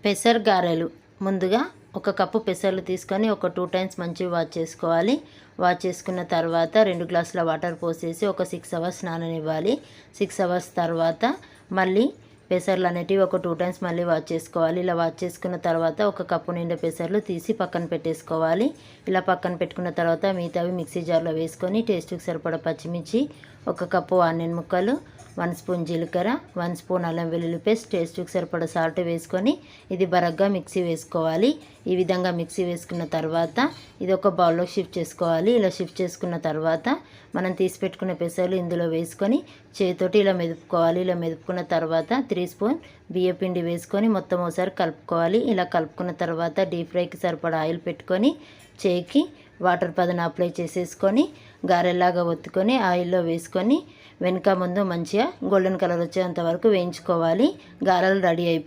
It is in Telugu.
పెసర గారెలు ముందుగా ఒక కప్పు పెసర్లు తీసుకొని ఒక 2 టైమ్స్ మంచిగా వాష్ చేసుకోవాలి. వాష్ చేసుకున్న తర్వాత 2 గ్లాసుల వాటర్ పోసేసి ఒక 6 అవర్స్ నాననివ్వాలి. 6 అవర్స్ తర్వాత మళ్ళీ పెసర్లు అనేటివి ఒక 2 టైమ్స్ మళ్ళీ వాష్ చేసుకోవాలి. ఇలా వాష్ చేసుకున్న తర్వాత ఒక కప్పు నిండా పెసర్లు తీసి పక్కన పెట్టేసుకోవాలి. ఇలా పక్కన పెట్టుకున్న తర్వాత మిగతావి మిక్సీ జార్లో వేసుకొని టేస్ట్కి సరిపడా పచ్చిమిర్చి, ఒక కప్పు ఆనియన్ ముక్కలు, 1 స్పూన్ జీలకర్ర, 1 స్పూన్ అల్లం వెల్లుల్లి పేస్ట్, టేస్ట్కి సరిపడా సాల్ట్ వేసుకొని ఇది బరగ్గా మిక్సీ వేసుకోవాలి. ఈ విధంగా మిక్సీ వేసుకున్న తర్వాత ఇది ఒక బౌల్లో షిఫ్ట్ చేసుకోవాలి. ఇలా షిఫ్ట్ చేసుకున్న తర్వాత మనం తీసి పెట్టుకున్న పెసర్లు ఇందులో వేసుకొని చేతితోటి ఇలా మెదుపుకోవాలి. ఇలా మెదుపుకున్న తర్వాత 3 స్పూన్ బియ్యపిండి వేసుకొని మొత్తం ఒకసారి కలుపుకోవాలి. ఇలా కలుపుకున్న తర్వాత డీప్ ఫ్రైకి సరిపడా ఆయిల్ పెట్టుకొని చేయికి వాటర్ పదన అప్లై చేసేసుకొని గారెలాగా ఒత్తుకొని ఆయిల్లో వేసుకొని వెనుక ముందు మంచిగా గోల్డెన్ కలర్ వచ్చేంత వరకు వేయించుకోవాలి. గారెలు రెడీ అయిపోయి